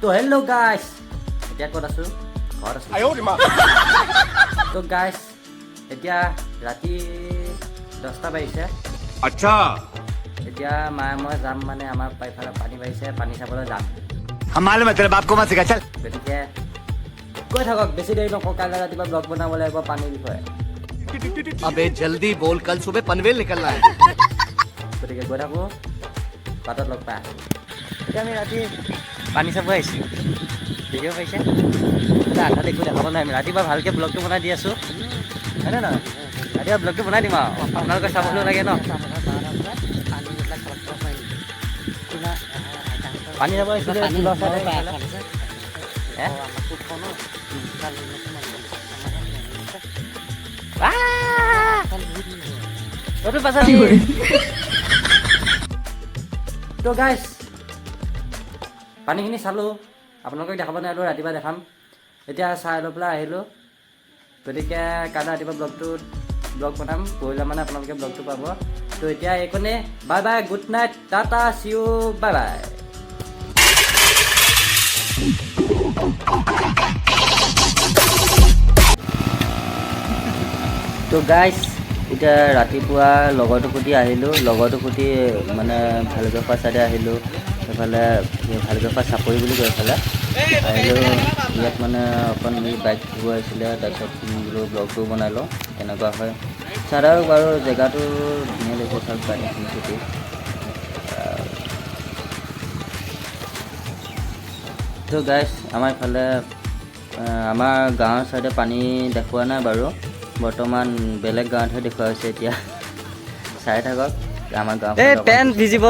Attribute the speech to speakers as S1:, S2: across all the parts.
S1: তো হেল্ল' গাইছ, এতিয়া ক'ত আছোঁ? ঘৰত আছোঁ। তো গাইছ, এতিয়া ৰাতি 10টা বাজিছে।
S2: আচ্ছা,
S1: এতিয়া মায়ে মই যাম মানে আমাৰ পাইফালে পানী বাঢ়িছে, পানী চাবলৈ যাম।
S2: हम मालूम है तेरे बाप को मत सिखा चल।
S1: গতিকে কৈ থাকক, বেছি দেৰি নকওঁ। কাইলৈ ৰাতিপুৱা ব্লগ বনাব লাগিব পানীৰ বিষয়ে।
S2: अबे जल्दी बोल, कल सुबह पनवेल निकलना है।
S1: গতিকে গৈ থাকোঁ, বাটত লগ পাই আছোঁ। এতিয়া আমি ৰাতি পানী চাব আহিছোঁ। দেখিব পাৰিছে আধাত একো দেখাব নাই। আমি ৰাতিপুৱা ভালকৈ ব্লগটো বনাই দি আছোঁ, হয়নে নহয়? ৰাতিপুৱা ব্লগটো বনাই দিম আৰু আপোনালোকে চাবলৈও লাগে ন। পানী যাব আহিছিলে তো গাইছ, পানীখিনি চালোঁ, আপোনালোকক দেখাব নোৱাৰিলোঁ, ৰাতিপুৱা দেখাম। এতিয়া চাই লৈ পেলাই আহিলোঁ। গতিকে কাইলৈ ৰাতিপুৱা ব্লগ বনাম, পৰহিলৈ মানে আপোনালোকে ব্লগটো পাব। তো এতিয়া এইকণে, bye bye, good night, tata, see you, bye bye. তো গাইছ, এতিয়া ৰাতিপুৱা লগৰটোৰ প্ৰতি আহিলোঁ। লগৰটোৰ প্ৰতি মানে ভালগোপা চাইডে আহিলোঁ। সেইফালে ভালগোপা চাপৰি বুলি কয় এইফালে আহিলোঁ। ইয়াত মানে অকণ বাইক ধুব আহিছিলে। তাৰপিছত বোলো ব্লগটো বনাই লওঁ, কেনেকুৱা হয় চাই আৰু বাৰু। জেগাটো ধুনীয়া লাগিছে, চাওক পানীখিনি খেতি। তো গাইছ, আমাৰ ইফালে আমাৰ গাঁৱৰ চাইডে পানী দেখুওৱা নাই বাৰু। বৰ্তমান বেলেগ গাঁৱতহে দেখুওৱা হৈছে। এতিয়া চাই থাকক আমাৰ গাঁৱত পেন ভিজিব।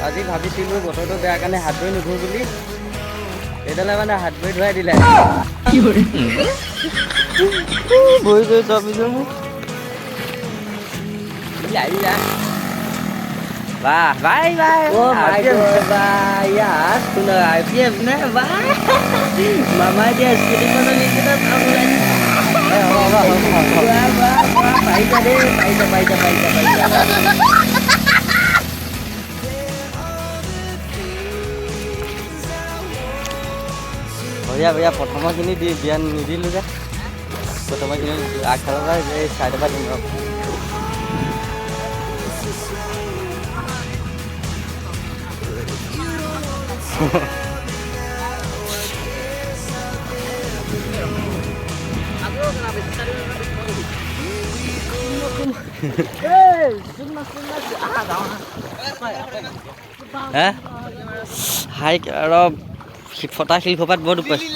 S1: আজি ভাবিছিলোঁ বতৰটো বেয়া কাৰণে হাত ভৰি নুধুওঁ বুলি, এইডালে মানে হাত ভৰি ধুৱাই দিলে। ভৰি গৈ চাবিচোন মোক। वाह भाई भाई ओ माय गॉड भाई यार सुनो आईपीएफ ने वाह मामा जी स्कूटी पर लेके तो वाह वाह वाह भाई जा रे भाई जा भैया भैया प्रथमখিনি দিয়া নিদিলোঁ যে প্ৰথমখিনি আগফালৰ পৰা এই চাইডৰ পৰা দিম। হাই অলপ ফটা শিলখোপাত বৰ দুখ পাইছোঁ।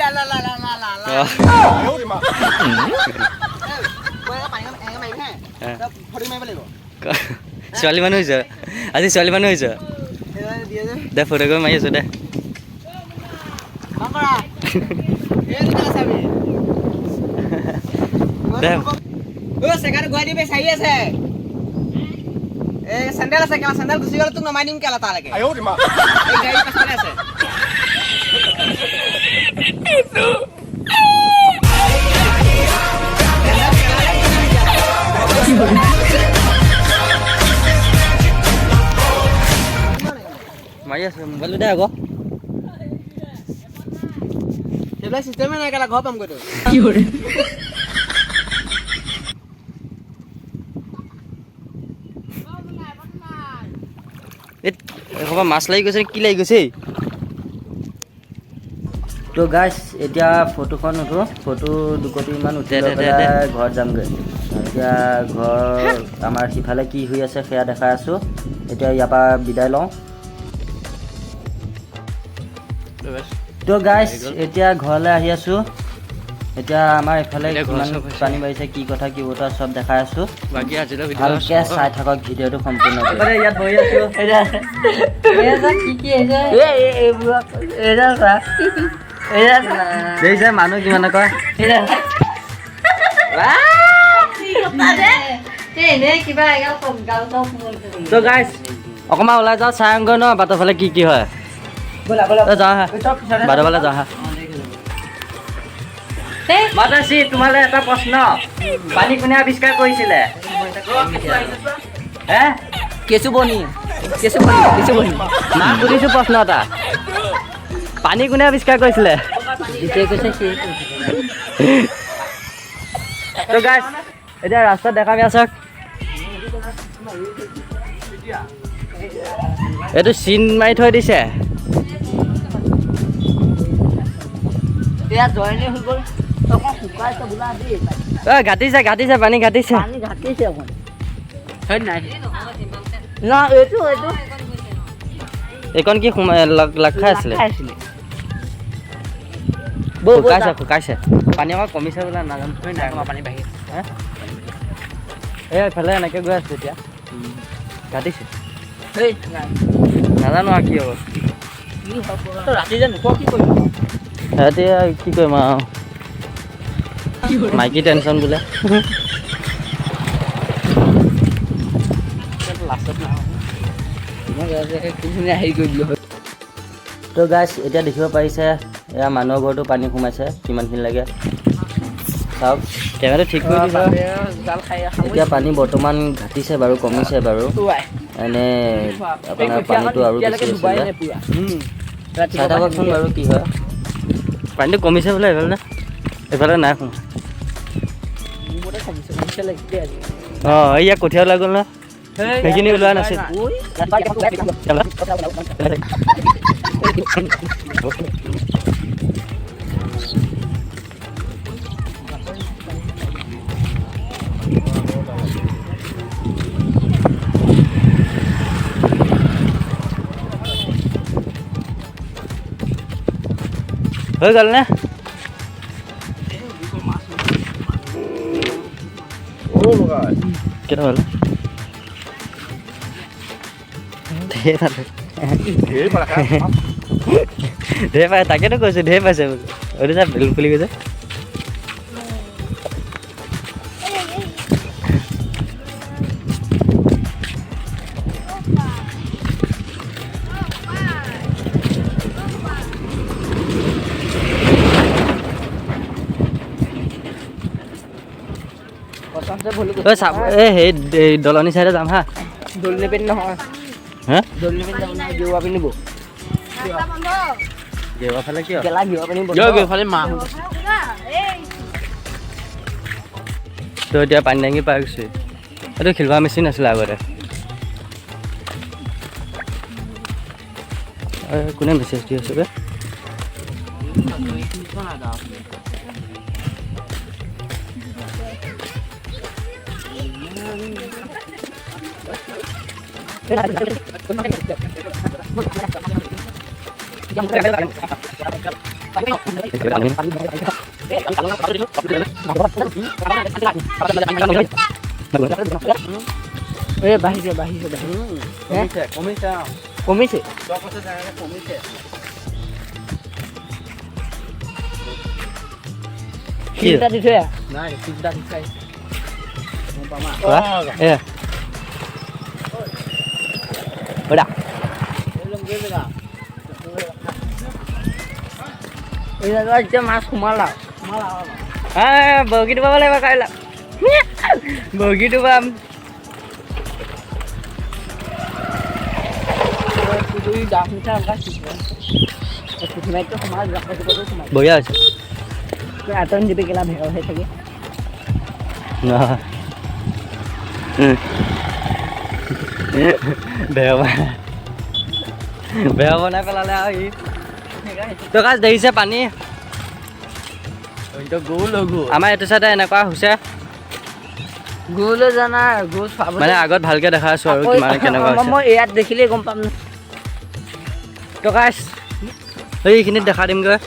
S1: ছোৱালী মানুহ হৈছে আজি, ছোৱালী মানুহ হৈছে দে। ফটো কৰি মাৰি আছোঁ দে।
S3: চেণ্ডেল আছে, চেণ্ডেল গুচি গ'লে তোক নমাই দিম কেলা তালৈকে। গাড়ী পাছফালে আছে।
S1: মাৰি আছোঁ মোবাইলটো দে আকৌ।
S3: সেইবিলাক চিষ্টেমে নাই কেলা, ঘৰ পামগৈ তোৰ।
S1: এসোপা মাছ লাগি গৈছে, কি লাগি গৈছে? তো গাইছ, এতিয়া ফটোখন উঠোঁ। ফটো 2 কপিমান উঠি লৈ পেলাই ঘৰত যামগৈ। এতিয়া ঘৰ আমাৰ সিফালে কি হৈ আছে সেয়া দেখাই আছোঁ। এতিয়া ইয়াৰ পৰা বিদায় লওঁ। তো গাইছ, এতিয়া ঘৰলৈ আহি আছোঁ। এতিয়া আমাৰ এইফালে কিমান পানী বাঢ়িছে কি কথা কি বতৰা চব দেখাই আছোঁ
S2: बाकी आज
S1: ভালকৈ চাই থাকক ভিডিঅ'টো সম্পূৰ্ণ ইয়াত বহি আছোঁ দেখিছে মানুহ কিমান কয় তো গাইছ অকণমান ওলাই যাওঁ চাই আহোঁগৈ ন বাটৰ ফালে কি কি হয় যাওঁ হা বাটৰ ফালে যাওঁ হা মাতাশ্ৰী তোমালৈ এটা প্ৰশ্ন পানী কোনে আৱিষ্কাৰ কৰিছিলে হে
S3: কেঁচুবনি
S1: মাক সুধিছোঁ প্ৰশ্ন এটা পানী কোনে আৱিষ্কাৰ কৰিছিলে তো গাইছ এতিয়া ৰাস্তাত দেখা পাই আছক এইটো চিন মাৰি থৈ দিছে ঘাটিছে পানী ঘাটিছে এইকণ কি লাগ খাই আছিলে শুকাইছে পানী অকণ কমিছে বোলে নাজানো পানী বাঢ়ি এইফালে এনেকৈ গৈ আছোঁ এতিয়া ঘাটিছে নাজানো আৰু কি হ'ব সিহঁতে কি কৰিম আৰু মাইকী টেনশ্যন বোলে তো গাইছ এতিয়া দেখিব পাৰিছে এয়া মানুহৰ ঘৰতো পানী সোমাইছে কিমানখিনি লাগে চাওক কেমেৰাটো ঠিক কৰি দিছে এতিয়া পানী বৰ্তমান ঘাটিছে বাৰু কমিছে বাৰু এনে আপোনাৰ পানীটো আৰু বেছি আছিলে চাই থাককচোন বাৰু কি হয় পানীটো কমিছে বোলে এইফালে নাই সোমা অঁ ইয়াক কঠীয়া ওলাই গ'ল ন সেইখিনি ওলোৱা নাছিল হৈ গ'ল নে কেইটা হ'ল ঢেৰ পাই তাকেতো কৈছোঁ ঢেৰ পাইছে বোলো এইটো চা বেলুন ফুলি গৈছে সেই দলনি চাইডে যাম হা
S3: দলনি পিন্ধি নহয়
S1: হা
S3: দলনি পিন্ধি যাব নহয় গেৰুৱা পিন্ধিব
S1: গেৰুৱা ফালে কিয়
S3: গেলা গেৰুৱা পিন্ধিব
S2: फाले माँ
S1: তো এতিয়া পানী টেংকি পাই গৈছোঁ এইটো খেলোৱা মেচিন আছিলে আগতে কোনে মেছেজ দি আছে বে
S3: বাঢ়িছে কমিছে চিন্তা দি থৈ এতিয়া মাছ সোমালা
S1: বৰগীটো পাব লাগিব কাইলৈ বৰগীটো পাম বঢ়িয়া হৈছে
S3: আতন দিবি কেলা ভেৰ হৈ থাকে
S1: বেয়া বনাই পেলালে আৰু ই তো গাছ দেখিছে পানী আমাৰ এইটো চাইডে এনেকুৱা হৈছে
S3: গৰুলৈ জানা গৰু চাব
S1: মানে আগত ভালকে দেখা আছো আৰু কিমান কেনেকুৱা হৈছে
S3: মই ইয়াত দেখিলেই গম পাম
S1: তো গাছ এইখিনিত দেখা দিমগৈ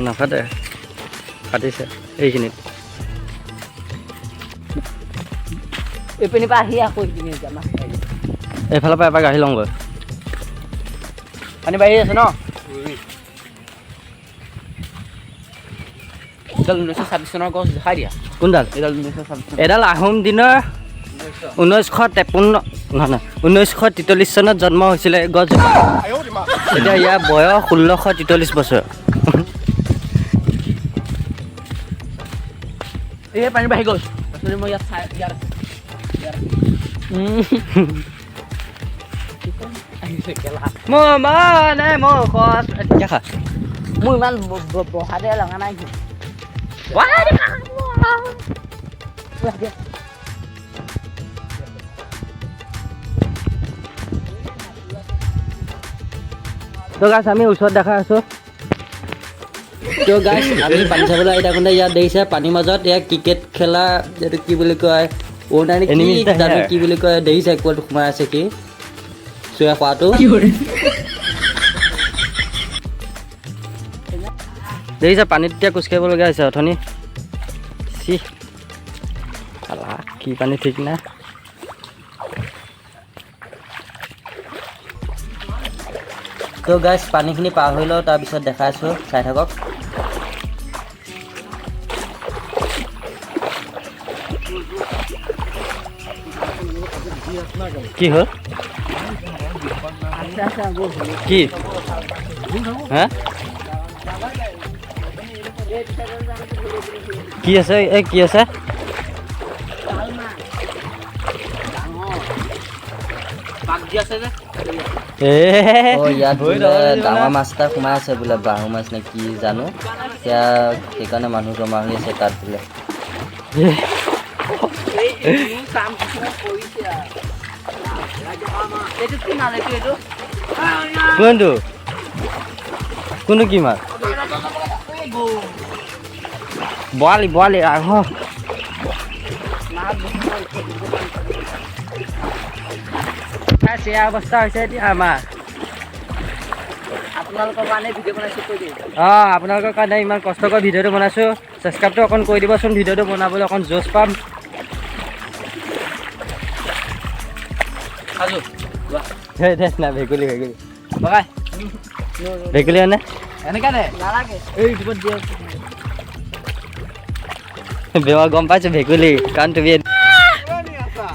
S1: নাফাটে কাটিছে এইখিনিত
S3: এইপিনিৰ পৰা আহি আকৌ এইপিনে যাম মাছ মাৰিব।
S1: এইফালৰ পৰা এপাক আহি লওঁগৈ
S3: পানী বাঢ়ি আছে ন? এডাল 1926 চনৰ গছ দেখাই দিয়া।
S1: কোনডাল
S3: এডাল 1926
S1: এডাল আহোম দিনৰ 1953 নহয় 1943 চনত জন্ম হৈছিলে এই গছজোপা এতিয়া ইয়াৰ বয়স 1643 বছৰ
S3: এই পানী বাঢ়ি গ'ল। মই ইয়াত চাই ইয়াত আহিছে কেলা।
S1: মোৰ মানে মোৰ খৰচ দেখা
S3: মোৰ ইমান বহাতে লগা নাই।
S1: তো গাছ আমি ওচৰত দেখা আছোঁ তো গাছ আমি পানী চাবলৈ আহি থাকোঁতে ইয়াত দেখিছে পানীৰ মাজত ইয়াত ক্ৰিকেট খেলা এইটো কি বুলি কয় অ'নাৰ জানো কি বুলি কয় দেখিছে ক'ত সোমাই আছে কি চুৱে খোৱাটো দেখিছে পানীত এতিয়া খোজকাঢ়িবলগীয়া হৈছে অথনি চি কি পানী ঠিক নাই তো গাইছ পানীখিনি পাৰ হৈ লওঁ তাৰপিছত দেখাইছোঁ চাই থাকক কি হ'ল কি হা কি আছে এই কি আছে ইয়াত বোলে ডাঙৰ মাছ এটা সোমাই আছে বোলে বাহু মাছ নে কি জানো এতিয়া সেইকাৰণে মানুহ জমা হৈ আছে তাত বোলে কোনটো কোনটো কি মাছ বৰালি বৰালি আহ এয়া অৱস্থা হৈছে এতিয়া আমাৰ আপোনালোকৰ কাৰণে ভিডিঅ' বনাইছোঁ কৈ দিম আপোনালোকৰ কাৰণে ইমান কষ্ট কৰি ভিডিঅ'টো বনাইছোঁ ছাবস্ক্ৰাইবটো অকণ কৰি দিবচোন ভিডিঅ'টো বনাবলৈ অকণ জোচ পাম নাই ভেকুলী ভেকুলী ভেকুলী মানে
S3: এনেকৈ দে নালাগে এই ওপৰত দিয়া
S1: বেমাৰ গম পাইছোঁ ভেকুলী কাৰণ তুমি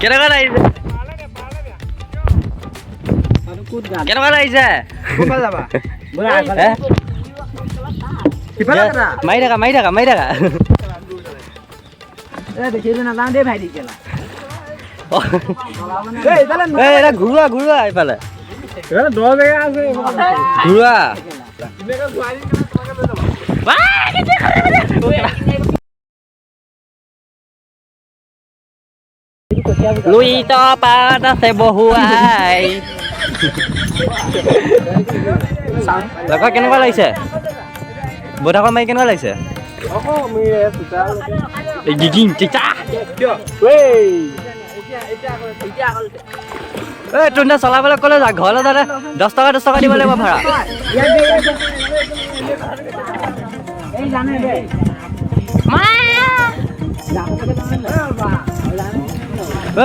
S1: কেনেকুৱা লাগিছে কেনেকুৱা লাগিছে মাৰি থাকা মাৰি থাকা মাৰি থাকা ঘূৰোৱা ঘূৰোৱা এইফালে ঘূৰোৱা লুইত পাত আছে বহুৱাই লগা কেনেকুৱা লাগিছে বৈঠাকৰ মাৰি কেনেকুৱা লাগিছে তোৰ চলাবলৈ ক'লে যা ঘৰলৈ যাতে 10 টকা দিব লাগিব ভাড়া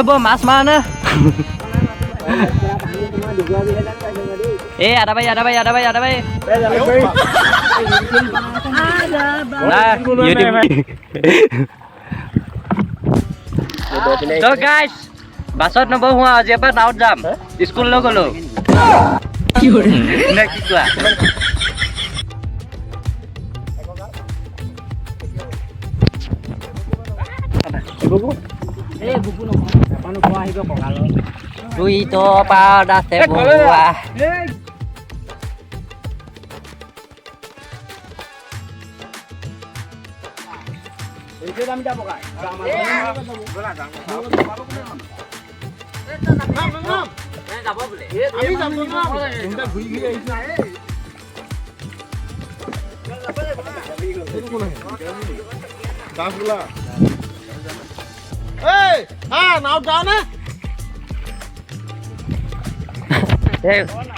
S1: বৌ মাছ মাৰা নে এই আদাবাই আদাবাই আদাবাই আদাবাই তো গাইছ বাছত নবহো আজিৰ পৰা নাৱত যাম স্কুললৈ গ'লো কি কোৱা তুই তো পাত আছে বহুৱা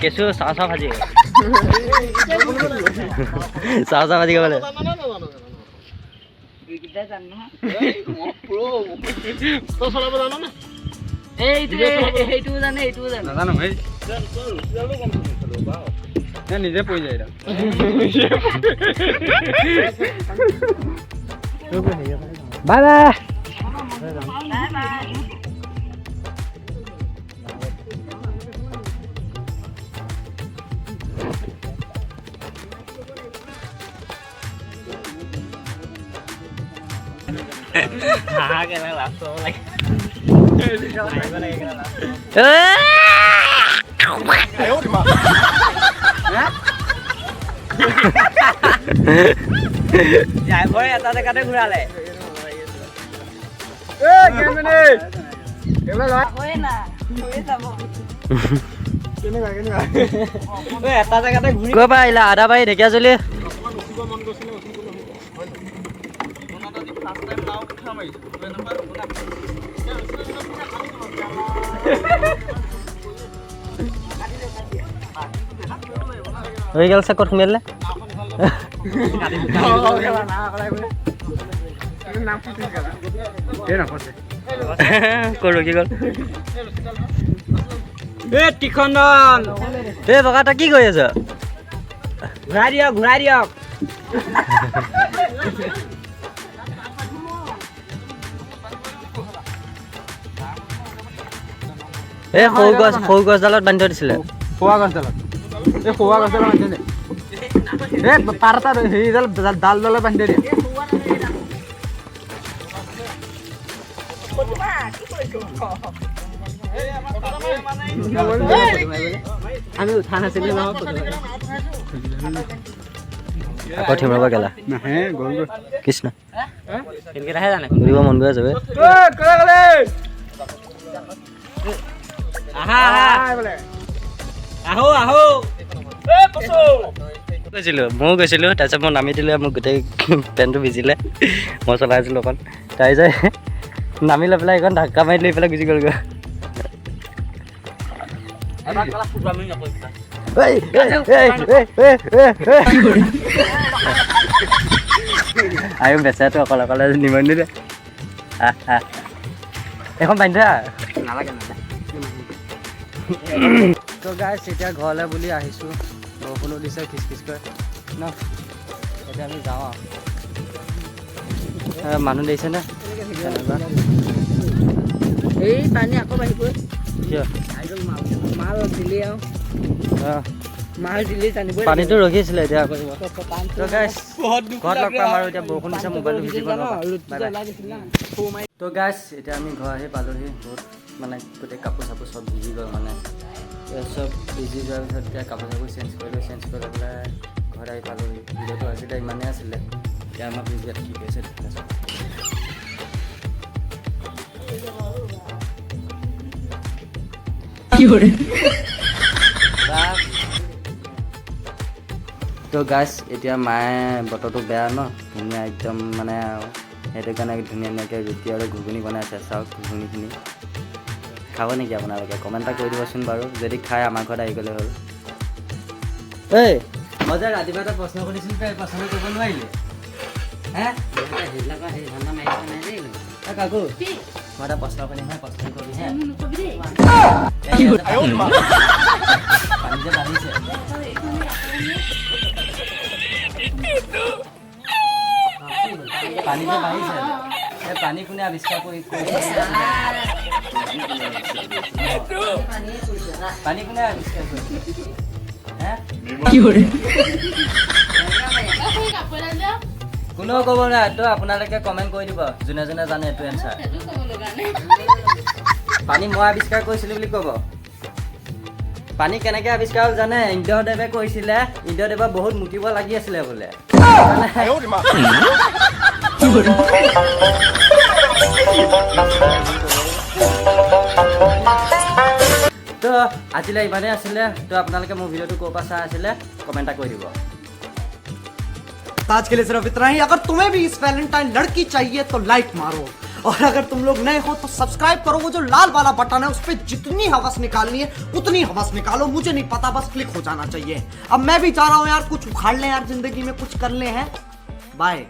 S1: কেঁচু চাহ চাহ ভাজি চাওঁ চাওঁ বাজি গ'লে
S3: দুইকেইটাই জানো নহয় এইটোও জানে এইটোও জানে
S4: নাজানো ভাই নিজে পৰি যায়
S1: বাই বাই
S3: ড্ৰাইভাৰে এটা জেগাতে ঘূৰালে এটা জেগাতে ঘূৰি
S1: ক'ৰ পৰা আহিলা আদাবাৰী ঢেকীয়াজুলি হৈ গ'ল চাকত সোমাই দিলে ক'ত ৰখি গ'ল
S3: টিখনন
S1: এই বগা তই কি কৰি আছ
S3: ঘূৰাই দিয়ক
S1: এই সৰু গছডালত বান্ধি থৈ দিছিলে
S4: খোৱা গছডালত এই খোৱা গছডালত বান্ধি দিয়ে এই পাৰ এটা হেৰিডাল ডালডালত বান্ধি দিয়ে
S3: আমি উঠা নাছিলো
S1: আকৌ ঠিমৰাব গেলা
S4: নাহে গ'ল
S1: কৃষ্ণ
S3: সেইকেইটাহে জানে
S1: ঘূৰিব মন গৈ আছে বে ময়ো গৈছিলোঁ তাৰপিছত মই নামি দিলোঁ মোৰ গোটেই পেণ্টটো ভিজিলে মই চলাই আছিলোঁ অকণ তাৰপিছত নামি লৈ পেলাই এইখন ধাক্কা মাৰি লৈ পেলাই গুচি গ'লগৈ আৰু বেচাটো অকলে অকলে নিমন দিলে এখন বান্ধি থা
S3: নালাগে
S1: তো গাইছ এতিয়া ঘৰলৈ বুলি আহিছোঁ বৰষুণো দিছে খিচখিচকৈ ন এতিয়া আমি যাওঁ আৰু মানুহ দেখিছেনে
S3: এই পানী আকৌ বাঢ়িবই
S1: কিয়
S3: মাল দিলি আৰু মাল দিলি জানিবই
S1: পানীটো ৰখিছিলে এতিয়া আকৌ তো গাইছ ঘৰত লগ পাম আৰু এতিয়া বৰষুণ দিছে মোবাইলটো ভিজিব তো গাইছ এতিয়া আমি ঘৰ আহি পালোহি বহুত মানে গোটেই কাপোৰ চাপোৰ চব ভিজি গ'ল মানে চব ভিজি যোৱাৰ পিছত এতিয়া কাপোৰ চাপোৰ চেঞ্জ কৰি পেলাই ঘৰত আহি পালোহি ভিডিঅ'টো আজিলৈ ইমানেই আছিলে এতিয়া আমাক ভিডিঅ'ত কি কৈছে দেখাইছোঁ তো গাইছ এতিয়া মায়ে বতৰটো বেয়া ন ধুনীয়া একদম মানে সেইটো কাৰণে ধুনীয়া ধুনীয়াকৈ ৰুটি আৰু ঘুগুনি বনাইছে চাওক ঘুগুনিখিনি খাব নেকি আপোনালোকে কমেণ্ট এটা কৰি দিবচোন বাৰু যদি খাই আমাৰ ঘৰত আহি গ'লে হ'ল এই মই যে ৰাতিপুৱা এটা প্ৰশ্ন কৰিছিলোঁ তই প্ৰশ্ন কৰিব নোৱাৰিলি হে কাকু মই এটা প্ৰশ্ন কৰিম হে প্ৰশ্ন কৰিবি হে পানী যে বাঢ়িছে পানী যে বাঢ়িছে এই পানী কোনে আৱিষ্কাৰ কৰিছে পানী কোনে আৱিষ্কাৰ কৰিছে হে কোনেও ক'ব নোৱাৰে তো আপোনালোকে কমেণ্ট কৰি দিব যোনে যোনে জানে এইটো এনচাৰ পানী মই আৱিষ্কাৰ কৰিছিলোঁ বুলি ক'ব পানী কেনেকৈ আৱিষ্কাৰ হ'ল জানে ইন্দ্ৰদেৱে কৈছিলে ইন্দ্ৰদেৱৰ বহুত মুতিব লাগি আছিলে বোলে তো আজিলৈ ইমানেই আছিলে তো আপোনালোকে মোৰ ভিডিঅ'টো ক'ৰ পৰা চাই আছিলে কমেণ্ট এটা কৰি দিব
S2: आज के लिए सिर्फ इतना ही। अगर तुम्हें भी इस वैलेंटाइन लड़की चाहिए तो लाइक मारो
S5: और अगर तुम लोग नए हो तो सब्सक्राइब करो, वो जो लाल वाला बटन है उस पर जितनी हवस निकालनी है उतनी हवस निकालो, मुझे नहीं पता, बस क्लिक हो जाना चाहिए। अब मैं भी चाह रहा हूँ यार कुछ उखाड़ ले यार, जिंदगी में कुछ कर ले हैं। बाय।